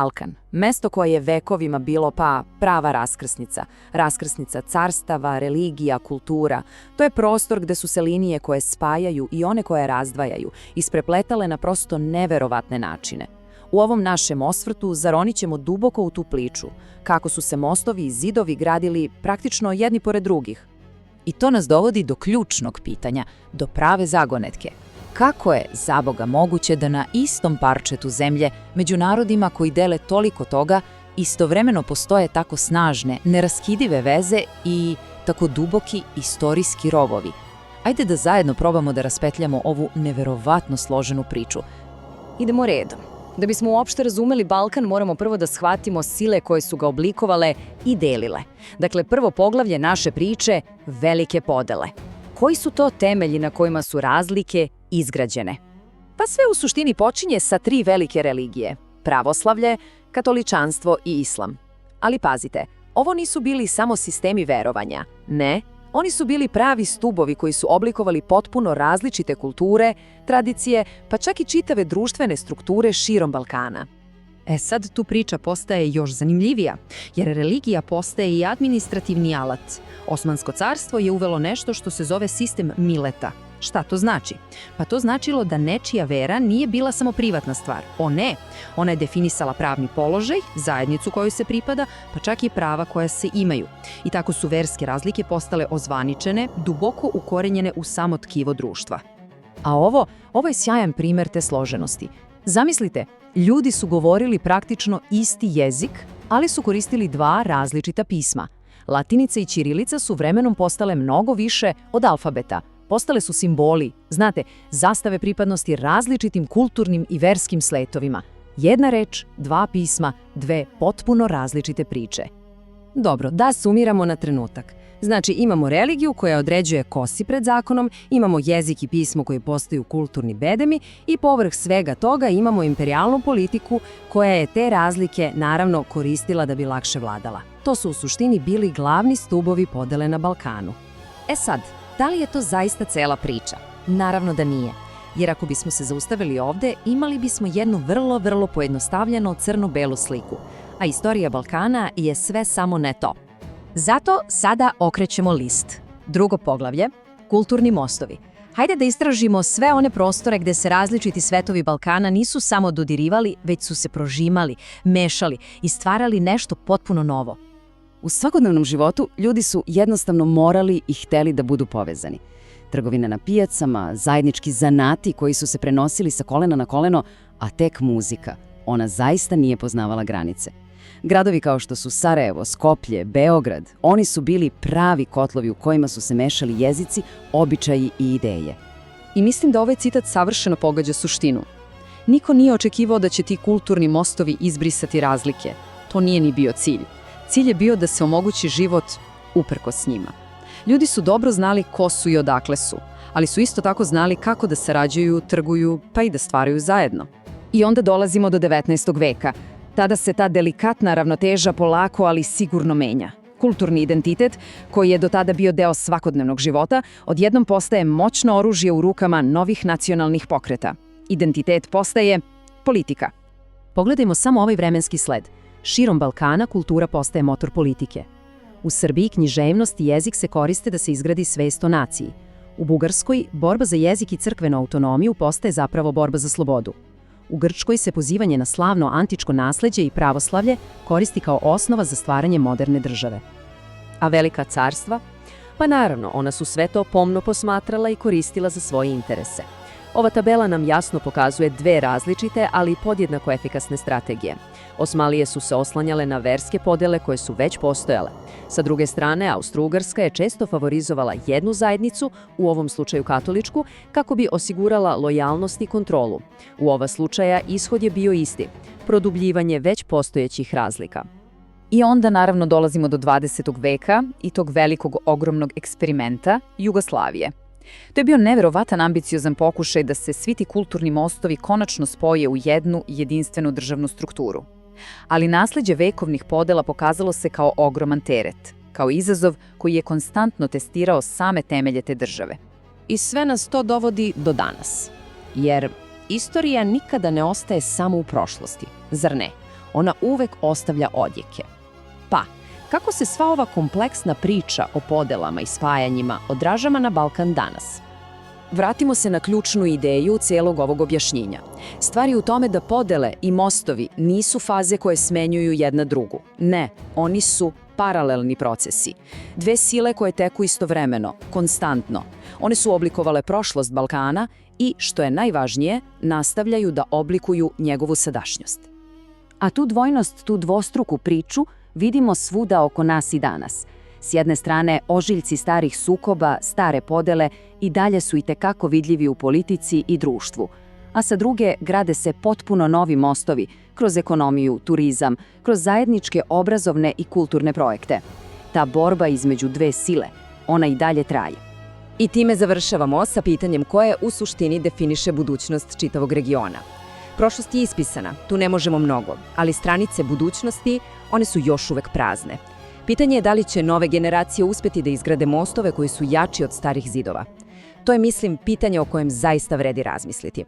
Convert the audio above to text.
Balkan, mesto koje je vekovima bilo prava raskrsnica. Raskrsnica carstava, religija, kultura. To je prostor gde su se linije koje spajaju i one koje razdvajaju, isprepletale na prosto neverovatne načine. U ovom našem osvrtu zaronit ćemo duboko u tu priču, kako su se mostovi i zidovi gradili praktično jedni pored drugih. I to nas dovodi do ključnog pitanja, do prave zagonetke. Kako je, zaboga, moguće da na istom parčetu zemlje, među narodima koji dele toliko toga, istovremeno postoje tako snažne, neraskidive veze i tako duboki istorijski rovovi? Ajde da zajedno probamo da raspetljamo ovu neverovatno složenu priču. Idemo redom. Da bismo uopšte razumeli Balkan, moramo prvo da shvatimo sile koje su ga oblikovale i delile. Dakle, prvo poglavlje naše priče – velike podele. Koji su to temelji na kojima su razlike izgrađene? Pa sve u suštini počinje sa 3 velike religije – pravoslavlje, katoličanstvo i islam. Ali pazite, ovo nisu bili samo sistemi verovanja. Ne, oni su bili pravi stubovi koji su oblikovali potpuno različite kulture, tradicije, pa čak i čitave društvene strukture širom Balkana. Sad tu priča postaje još zanimljivija, jer religija postaje i administrativni alat. Osmansko carstvo je uvelo nešto što se zove sistem mileta. Šta to znači? Pa to značilo da nečija vera nije bila samo privatna stvar. Ne, ona je definisala pravni položaj, zajednicu kojoj se pripada, pa čak i prava koja se imaju. I tako su verske razlike postale ozvaničene, duboko ukorenjene u samo tkivo društva. A ovo je sjajan primer te složenosti. Zamislite, ljudi su govorili praktično isti jezik, ali su koristili 2 različita pisma. Latinica i ćirilica su vremenom postale mnogo više od alfabeta. Postale su simboli, znate, zastave pripadnosti različitim kulturnim i verskim sletovima. Jedna reč, 2 pisma, 2 potpuno različite priče. Dobro, da sumiramo na trenutak. Znači, imamo religiju koja određuje ko si pred zakonom, imamo jezik i pismo koji postaju kulturni bedemi i povrh svega toga imamo imperijalnu politiku koja je te razlike naravno koristila da bi lakše vladala. To su u suštini bili glavni stubovi podele na Balkanu. Sad, da li je to zaista cela priča? Naravno da nije. Jer ako bismo se zaustavili ovde, imali bismo jednu vrlo pojednostavljenu crno-belu sliku. A istorija Balkana je sve samo ne to. Zato sada okrećemo list. Drugo poglavlje – kulturni mostovi. Hajde da istražimo sve one prostore gde se različiti svetovi Balkana nisu samo dodirivali, već su se prožimali, mešali i stvarali nešto potpuno novo. U svakodnevnom životu ljudi su jednostavno morali i hteli da budu povezani. Trgovine na pijacama, zajednički zanati koji su se prenosili sa kolena na koleno, a tek muzika. Ona zaista nije poznavala granice. Gradovi kao što su Sarajevo, Skoplje, Beograd, oni su bili pravi kotlovi u kojima su se mešali jezici, običaji i ideje. I mislim da ovaj citat savršeno pogađa suštinu. Niko nije očekivao da će ti kulturni mostovi izbrisati razlike. To nije ni bio cilj. Cilj je bio da se omogući život uprkos njima. Ljudi su dobro znali ko su i odakle su, ali su isto tako znali kako da sarađuju, trguju, pa i da stvaraju zajedno. I onda dolazimo do 19. veka. Tada se ta delikatna ravnoteža polako, ali sigurno menja. Kulturni identitet, koji je do tada bio deo svakodnevnog života, odjednom postaje moćno oružje u rukama novih nacionalnih pokreta. Identitet postaje politika. Pogledajmo samo ovaj vremenski sled. Širom Balkana kultura postaje motor politike. U Srbiji književnost i jezik se koriste da se izgradi svest o naciji. U Bugarskoj borba za jezik i crkvenu autonomiju postaje zapravo borba za slobodu. U Grčkoj se pozivanje na slavno antičko nasleđe i pravoslavlje koristi kao osnova za stvaranje moderne države. A velika carstva? Pa naravno, ona su sve to pomno posmatrala i koristila za svoje interese. Ova tabela nam jasno pokazuje 2 različite, ali podjednako efikasne strategije. Osmanlije su se oslanjale na verske podele koje su već postojale. Sa druge strane, Austro-Ugarska je često favorizovala jednu zajednicu, u ovom slučaju katoličku, kako bi osigurala lojalnost i kontrolu. U ova slučaja ishod je bio isti – produbljivanje već postojećih razlika. I onda naravno dolazimo do 20. veka i tog velikog ogromnog eksperimenta Jugoslavije. To je bio neverovatan ambiciozan pokušaj da se svi ti kulturni mostovi konačno spoje u jednu jedinstvenu državnu strukturu. Ali nasleđe vekovnih podela pokazalo se kao ogroman teret, kao izazov koji je konstantno testirao same temelje te države. I sve nas to dovodi do danas. Jer istorija nikada ne ostaje samo u prošlosti, zar ne? ona uvek ostavlja odjeke. Pa, kako se sva ova kompleksna priča o podelama i spajanjima odražava na Balkan danas? Vratimo se na ključnu ideju celog ovog objašnjenja. Stvar je u tome da podele i mostovi nisu faze koje smenjuju jedna drugu. Ne, oni su paralelni procesi. Dve sile koje teku istovremeno, konstantno. One su oblikovale prošlost Balkana i, što je najvažnije, nastavljaju da oblikuju njegovu sadašnjost. A tu dvojnost, tu dvostruku priču vidimo svuda oko nas i danas. S jedne strane, ožiljci starih sukoba, stare podele i dalje su itekako vidljivi u politici i društvu. A sa druge, grade se potpuno novi mostovi kroz ekonomiju, turizam, kroz zajedničke obrazovne i kulturne projekte. Ta borba između dve sile, ona i dalje traje. I time završavamo sa pitanjem koje u suštini definiše budućnost čitavog regiona. Prošlost je ispisana, tu ne možemo mnogo, ali stranice budućnosti, one su još uvek prazne. Pitanje je da li će nove generacije uspjeti da izgrade mostove koji su jači od starih zidova. To je, mislim, pitanje o kojem zaista vredi razmisliti.